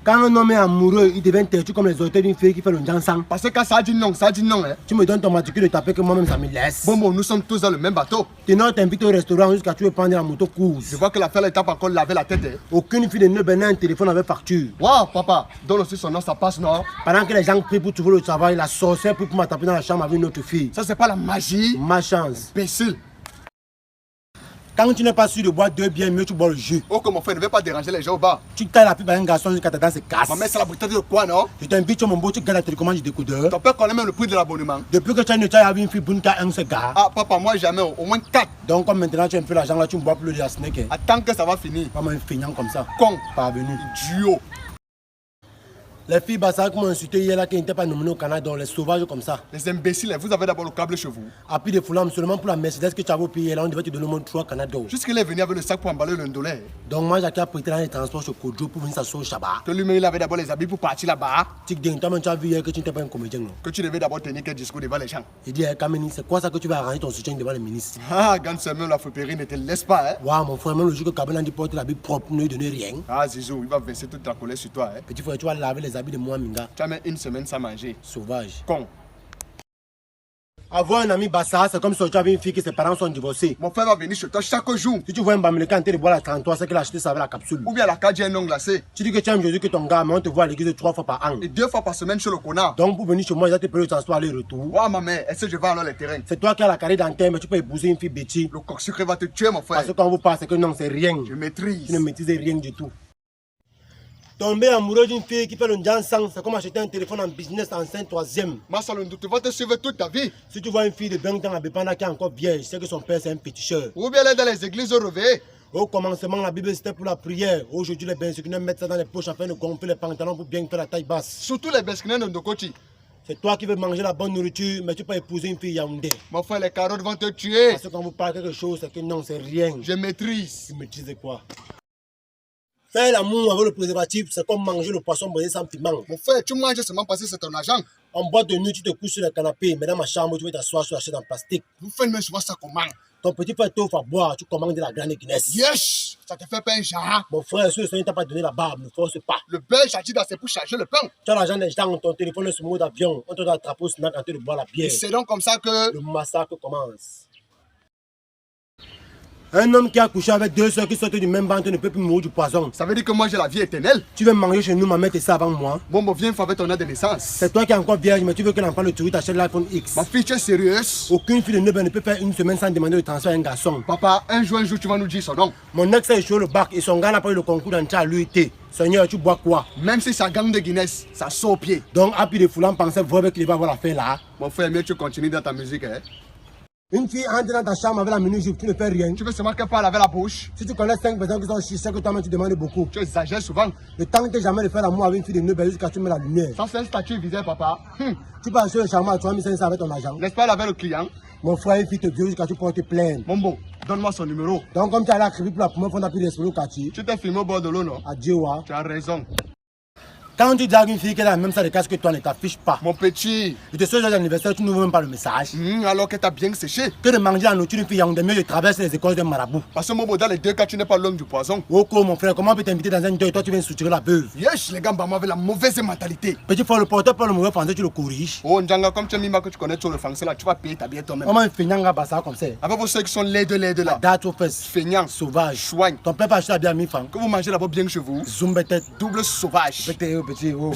Quand un homme est amoureux, il devient têtu comme les auteurs d'une fille qui fait le dansant. Parce que quand ça dit non, ça dit non. Hein. Tu me donnes ton matricule de taper que moi-même ça me laisse. Bon, nous sommes tous dans le même bateau. Tenor t'invite au restaurant jusqu'à tu veux prendre la moto course. Je vois que la fille n'a pas encore lavé la tête. Hein. Aucune fille de Neuben n'a un téléphone avec facture. Waouh, papa, donne aussi son nom, ça passe, non? Pendant que les gens prient pour trouver le travail, la sorcière prie pour m'attraper dans la chambre avec une autre fille. Ça, c'est pas la magie. Ma chance. Imbécile. Quand tu n'es pas sûr de boire deux bières, mieux tu bois le jus. Oh, que mon frère ne veut pas déranger les gens au bar. Tu tailles la pipe à un garçon jusqu'à ta dent se casse. Ma mère, c'est la bouteille de quoi, non? Je t'invite, mon beau, tu gagnes la télécommande du décodeur. Ton père connaît même le prix de l'abonnement. Depuis que tu as une taille avec une fille bonne, tu as un seul gars. Ah, papa, moi jamais, au moins 4. Donc, comme maintenant tu as un peu l'argent là, tu ne bois plus de la snake. Attends que ça va finir. Pas mal feignant comme ça. Con. Parvenu. Duo. Les filles Bassara qui m'ont insulté hier là, qui n'étaient pas nommées au Canada, les sauvages comme ça. Les imbéciles, vous avez d'abord le câble chez vous. Appui de foulam seulement pour la Mercedes que tu avais payé là, on devait te donner au moins 3 Canada. Jusqu'il est venu avec le sac pour emballer le $1. Donc moi j'ai prêté dans les transports chez Kojo pour venir s'asseoir au Shabbat. Que lui-même il avait d'abord les habits pour partir là-bas. Tic ding, toi-même tu as vu hier que tu n'étais pas un comédien non? Que tu devais d'abord tenir quel discours devant les gens. Il dit, Kameni, c'est quoi ça que tu vas arranger ton soutien devant les ministres? Ah, quand c'est même la fripérie ne te laisse pas, hein. Waouh, mon frère, même le jour que Kabila dit porter l'habit propre, ne lui donner rien. Ah, Zizou, il va verser toute ta colère sur toi, hein. Petit frère, tu vas laver les habits de moi, Minga. Tu as même une semaine sans manger. Sauvage. Con. Avoir un ami Bassara, c'est comme si tu avais une fille que ses parents sont divorcés. Mon frère va venir chez toi chaque jour. Si tu vois un Bamileka en train de boire la 33, c'est qu'il a acheté ça avec la capsule. Ou bien la cage un non glacé. Tu dis que tu aimes Jésus que ton gars, mais on te voit à l'église 3 fois par an. Et 2 fois par semaine chez le connard. Donc pour venir chez moi, il va te payer le transport aller-retour. Ouais, ma mère, est-ce que je vais alors les terrains? C'est toi qui as la carré dentaire, mais tu peux épouser une fille Betty. Le coq sucré va te tuer, mon frère. Parce que quand on vous parle, c'est que non, c'est rien. Je maîtrise. Tu ne maîtrises rien du tout. Tomber amoureux d'une fille qui fait le dansant, c'est comme acheter un téléphone en business enceinte 3e. Ma salon, tu vas te suivre toute ta vie. Si tu vois une fille de 20 ans à Bépanda qui est encore vieille, c'est que son père c'est un péticheur. Ou bien elle est dans les églises réveillées. Au commencement, la Bible c'était pour la prière. Aujourd'hui, les benséquineurs mettent ça dans les poches afin de gonfler les pantalons pour bien faire la taille basse. Surtout les besquinins de Ndokoti. C'est toi qui veux manger la bonne nourriture, mais tu peux épouser une fille Yaoundé. Mon frère, les carottes vont te tuer. Parce que quand vous parlez quelque chose, c'est que non, c'est rien. Je maîtrise. Tu maîtrises quoi? Faire l'amour avec le préservatif, c'est comme manger le poisson brisé sans piment. Mon frère, tu manges seulement parce que c'est ton argent. En boîte de nuit, tu te couches sur le canapé, mais dans ma chambre, tu veux t'asseoir sur la chaise en plastique. Vous faites même souvent ça comment? Ton petit frère t'offre à boire, tu commandes de la grande Guinness. Yes! Ça te fait pas un genre. Mon frère, si le Seigneur t'a pas donné la barbe, ne force pas. Le beurre a dit dans ses pour charger le pain. Tu as l'argent des gens, ton téléphone est sur mode avion, on te donne un trapeau snack en train de boire la bière. Et c'est donc comme ça que... Le massacre commence. Un homme qui a couché avec 2 soeurs qui sortent du même ventre ne peut plus mourir du poison. Ça veut dire que moi j'ai la vie éternelle. Tu veux manger chez nous, ma mère, et ça avant moi. Bon, viens avec ton an de naissance. C'est toi qui es encore vierge, mais tu veux que l'enfant le tuerie t'achète l'iPhone X. Ma fille, tu es sérieuse? Aucune fille de 9 ans ne peut faire une semaine sans demander le transfert à un garçon. Papa, un jour, tu vas nous dire son nom. Mon ex a échoué le bac et son gars n'a pas eu le concours d'entrée à l'UIT. Seigneur, tu bois quoi? Même si ça gagne de Guinness, ça saute au pied. Donc, appui de foulant pensait voir qu'il va avoir l'affaire là. Mon frère, mieux tu continues dans ta musique, hein. Une fille entre dans ta chambre avec la minute jupe, tu ne fais rien. Tu veux seulement qu'elle parle avec la bouche. Si tu connais 5 personnes qui sont chiches, c'est que toi-même tu demandes beaucoup. Tu exagères souvent. Le temps que jamais de faire l'amour avec une fille de 9 ans jusqu'à ce que tu mets la lumière. Ça, c'est un statut visé, papa. Tu peux acheter le charme à 3500 avec ton argent. Laisse pas avec le client. Mon frère, une fille te viole jusqu'à ce que tu portes plainte. Mon bon, donne-moi son numéro. Donc, comme tu as la crédit pour la première fois, on a pris l'esprit au quartier. Tu t'es filmé au bord de l'eau, non? Adieu, wa. Tu as raison. Quand tu dis à une fille qu'elle a la même salle de casse que toi, ne t'affiche pas. Mon petit. Et te souhaite l'anniversaire, tu n'ouvres même pas le message. Alors que t'as bien séché. Que de manger la nourriture d'une fille, on mieux de traverser les écoles d'un marabout. Parce que mon dans les 2 cas, tu n'es pas l'homme du poison. Oko, mon frère, comment on peut t'inviter dans un deuil et toi tu viens soutirer la beuve? Yes, les gars, maman avec la mauvaise mentalité. Petit frère, le porteur par le mauvais français, tu le corriges. Oh, Ndjanga, comme tu as mis que tu connais sur le français là, tu vas payer ta bière toi-même. Comment un feignant va ça comme ça? Avec vos ceux qui sont laides là. Date aux fesses. Feignant. Sauvage. Chouigne. Ton père va acheter la bière à 1000 francs. Que vous mangez là-bas bien chez vous. Zoom peut-être. Double sauvage. Petit, oh.